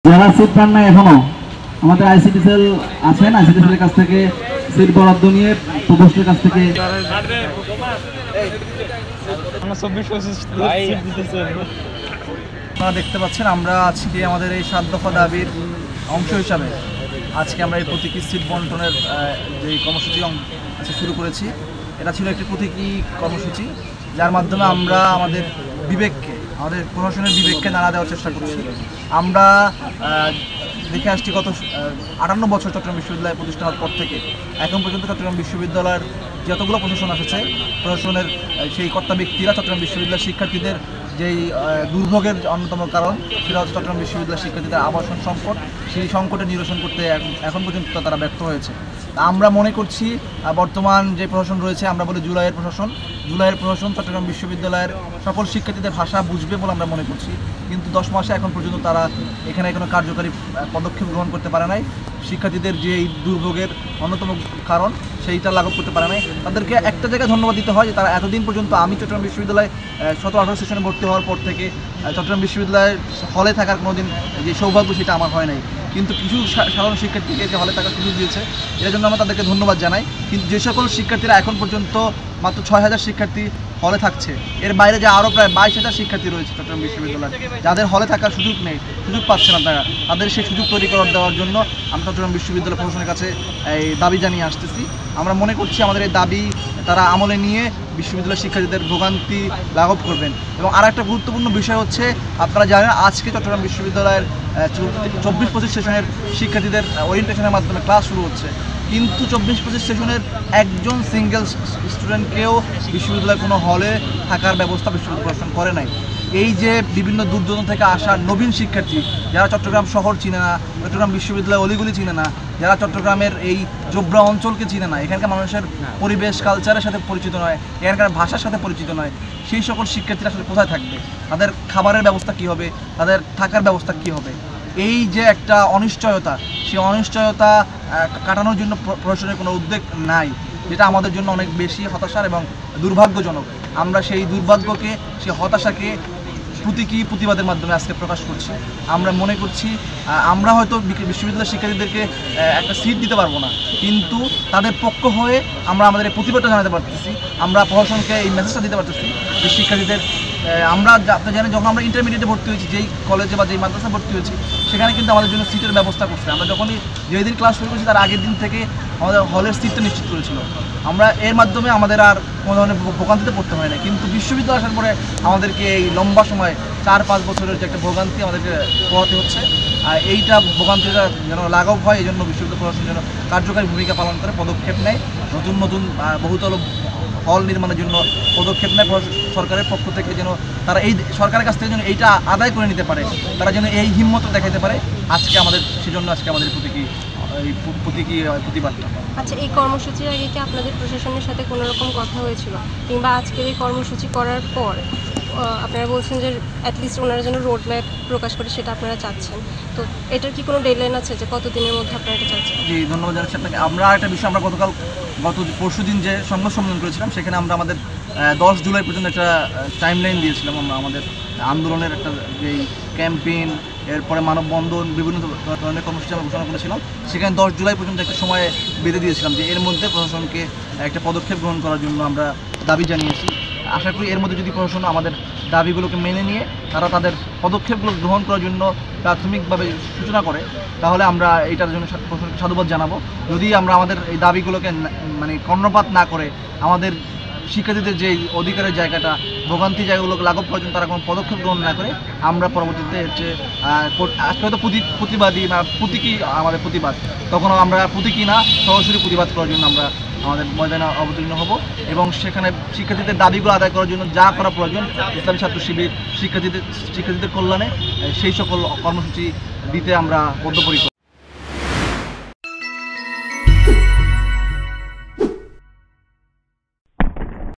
যারা সিট পান না এখনো আমাদের আইসিটি সেল আছেন, আইসিটি সেলের কাছ থেকে সিট বরাদ্দ নিয়ে প্রকোষ্ঠের কাছ থেকে আপনারা দেখতে পাচ্ছেন আমরা আজকে আমাদের এই 7 দফা দাবির অংশ হিসাবে আজকে আমরা এই প্রতীকী সিট বন্টনের যে কর্মসূচি শুরু করেছি। এটা ছিল একটি প্রতীকী কর্মসূচি যার মাধ্যমে আমরা আমাদের প্রশাসনের বিবেককে নাড়া দেওয়ার চেষ্টা করছি। আমরা দেখে আসছি গত 58 বছর চট্টগ্রাম বিশ্ববিদ্যালয় প্রতিষ্ঠা হওয়ার পর থেকে এখন পর্যন্ত চট্টগ্রাম বিশ্ববিদ্যালয়ের যতগুলো প্রশাসন এসেছে, প্রশাসনের সেই কর্তা ব্যক্তিরা চট্টগ্রাম বিশ্ববিদ্যালয়ের শিক্ষার্থীদের যেই দুর্ভোগের অন্যতম কারণ সেটা হচ্ছে চট্টগ্রাম বিশ্ববিদ্যালয়ের শিক্ষার্থীদের আবাসন সংকট। সেই সংকটের নিরসন করতে এখন পর্যন্ত তারা ব্যর্থ হয়েছে। আমরা মনে করছি বর্তমান যে প্রশাসন রয়েছে, আমরা বলি জুলাইয়ের প্রশাসন চট্টগ্রাম বিশ্ববিদ্যালয়ের সকল শিক্ষার্থীদের ভাষা বুঝবে বলে আমরা মনে করছি, কিন্তু 10 মাসে এখন পর্যন্ত তারা এখানে কোনো কার্যকারী পদক্ষেপ গ্রহণ করতে পারে নাই। শিক্ষার্থীদের যে এই দুর্ভোগের অন্যতম কারণ সেইটা লাঘব করতে পারে নাই। তাদেরকে একটা জায়গায় ধন্যবাদ দিতে হয় যে তারা এতদিন পর্যন্ত, আমি চট্টগ্রাম বিশ্ববিদ্যালয়ে 17-18 সেশনে ভর্তি হওয়ার পর থেকে চট্টগ্রাম বিশ্ববিদ্যালয়ের হলে থাকার কোনোদিন যে সৌভাগ্য সেটা আমার হয় নাই, কিন্তু কিছু সাধারণ শিক্ষার্থীকে যে হলে থাকার সুযোগ দিয়েছে এর জন্য আমরা তাদেরকে ধন্যবাদ জানাই। কিন্তু যে সকল শিক্ষার্থীরা এখন পর্যন্ত মাত্র 6000 শিক্ষার্থী হলে থাকছে, এর বাইরে যে আরও প্রায় 22,000 শিক্ষার্থী রয়েছে চট্টগ্রাম বিশ্ববিদ্যালয়ে যাদের হলে থাকার সুযোগ পাচ্ছে না, তাদের সেই সুযোগ তৈরি করে দেওয়ার জন্য আমরা চট্টগ্রাম বিশ্ববিদ্যালয় প্রশাসনের কাছে এই দাবি জানিয়ে আসতেছি। আমরা মনে করছি আমাদের এই দাবি তারা আমলে নিয়ে বিশ্ববিদ্যালয়ের শিক্ষার্থীদের ভোগান্তি লাঘব করবেন। এবং আর একটা গুরুত্বপূর্ণ বিষয় হচ্ছে, আপনারা জানেন আজকে চট্টগ্রাম বিশ্ববিদ্যালয়ের 24-25 সেশনের শিক্ষার্থীদের ওরিয়েন্টেশনের মাধ্যমে ক্লাস শুরু হচ্ছে, কিন্তু 24-25 সেশনের একজন সিঙ্গেল স্টুডেন্টকেও বিশ্ববিদ্যালয়ের কোনো হলে থাকার ব্যবস্থা বিশ্ববিদ্যালয় প্রশাসন করে নাই। এই যে বিভিন্ন দূর দূরান্ত থেকে আসা নবীন শিক্ষার্থী যারা চট্টগ্রাম শহর চিনে না, চট্টগ্রাম বিশ্ববিদ্যালয় অলিগুলি চিনে না, যারা চট্টগ্রামের এই জোবরা অঞ্চলকে চিনে না, এখানকার মানুষের পরিবেশ কালচারের সাথে পরিচিত নয়, এখানকার ভাষার সাথে পরিচিত নয়, সেই সকল শিক্ষার্থীরা আসলে কোথায় থাকবে, তাদের খাবারের ব্যবস্থা কী হবে, তাদের থাকার ব্যবস্থা কী হবে, এই যে একটা অনিশ্চয়তা, সেই অনিশ্চয়তা কাটানোর জন্য প্রশাসনের কোনো উদ্যোগ নাই, যেটা আমাদের জন্য অনেক বেশি হতাশার এবং দুর্ভাগ্যজনক। আমরা সেই দুর্ভাগ্যকে, সেই হতাশাকে প্রতীকী প্রতিবাদের মাধ্যমে আজকে প্রকাশ করছি। আমরা মনে করছি আমরা হয়তো বিশ্ববিদ্যালয়ের শিক্ষার্থীদেরকে একটা সিট দিতে পারবো না, কিন্তু তাদের পক্ষ হয়ে আমরা আমাদের এই প্রতিবাদটা জানাতে পারতেছি, আমরা প্রশাসনকে এই মেসেজটা দিতে পারতেছি যে শিক্ষার্থীদের আমরা আপনি জানেন যখন আমরা ইন্টারমিডিয়েটে ভর্তি হয়েছি, যেই কলেজে বা যেই মাদ্রাসা ভর্তি হয়েছি, সেখানে কিন্তু আমাদের জন্য সিটের ব্যবস্থা করছে। আমরা যখনই যেই দিন ক্লাস শুরু করেছি তার আগের দিন থেকে আমাদের হলের সিটটা নিশ্চিত করেছিল। আমরা এর মাধ্যমে আমাদের আর কোনো ধরনের ভোগান্তিতে পড়তে হয় না, কিন্তু বিশ্ববিদ্যালয় আসার পরে আমাদেরকে এই লম্বা সময় 4-5 বছরের যে একটা ভোগান্তি আমাদেরকে পোহাতে হচ্ছে, এইটা ভোগান্তিটা যেন লাঘব হয়, এই জন্য বিশ্ববিদ্যালয় প্রশাসন যেন কার্যকারী ভূমিকা পালন করে, পদক্ষেপ নেয়, নতুন বহুতল হল নির্মাণের জন্য পদক্ষেপ নেয় সরকারের পক্ষ থেকে, যেন তারা এই সরকারের কাছ থেকে যেন এইটা আদায় করে নিতে পারে, তারা যেন এই হিম্মত দেখাতে পারে। সেজন্য আজকে আমাদের প্রতীকী প্রতিবাদটা। আচ্ছা, এই কর্মসূচির আগে কি আপনাদের প্রশাসনের সাথে কোনো রকম কথা হয়েছিল, কিংবা আজকের এই কর্মসূচি করার পর আপনারা বলছেন যে অ্যাটলিস্ট ওনারা যেন রোড ম্যাপ প্রকাশ করে, সেটা আপনারা চাচ্ছেন, তো এটার কি কোনো ডেডলাইন আছে যে কতদিনের মধ্যে আপনারা এটা চাচ্ছেন? জি, ধন্যবাদ জানাচ্ছি আপনাকে। আমরা একটা বিষয়, আমরা গত পরশু দিন যে সংবাদ সম্মেলন করেছিলাম, সেখানে আমরা আমাদের 10 জুলাই পর্যন্ত একটা টাইমলাইন দিয়েছিলাম। আমরা আমাদের আন্দোলনের একটা যেই ক্যাম্পেইন, এরপরে মানববন্ধন, বিভিন্ন ধরনের কর্মসূচি আমরা ঘোষণা করেছিলাম, সেখানে 10 জুলাই পর্যন্ত একটা সময় বেঁধে দিয়েছিলাম যে এর মধ্যে প্রশাসনকে একটা পদক্ষেপ গ্রহণ করার জন্য আমরা দাবি জানিয়েছি। আশা করি এর মধ্যে যদি প্রশাসন আমাদের দাবিগুলোকে মেনে নিয়ে তারা তাদের পদক্ষেপগুলো গ্রহণ করার জন্য প্রাথমিকভাবে সূচনা করে, তাহলে আমরা এইটার জন্য প্রশাসনকে সাধুবাদ জানাবো। যদি আমরা আমাদের এই দাবিগুলোকে মানে কর্ণপাত না করে, আমাদের শিক্ষার্থীদের যে অধিকারের জায়গাটা, ভোগান্তি জায়গাগুলোকে লাঘব করার জন্য তারা কোনো পদক্ষেপ গ্রহণ না করে, আমরা পরবর্তীতে হচ্ছে আজকে হয়তো প্রতিবাদী বা প্রতীকী আমাদের প্রতিবাদ, তখন আমরা প্রতীকী না, সরাসরি প্রতিবাদ করার জন্য আমরা আমাদের ময়দানে অবতীর্ণ হব এবং সেখানে শিক্ষার্থীদের দাবিগুলো আদায় করার জন্য যা করা প্রয়োজন, ইসলামী ছাত্র শিবির শিক্ষার্থীদের কল্যাণে সেই সকল কর্মসূচি দিতে আমরা বদ্ধপরিকর।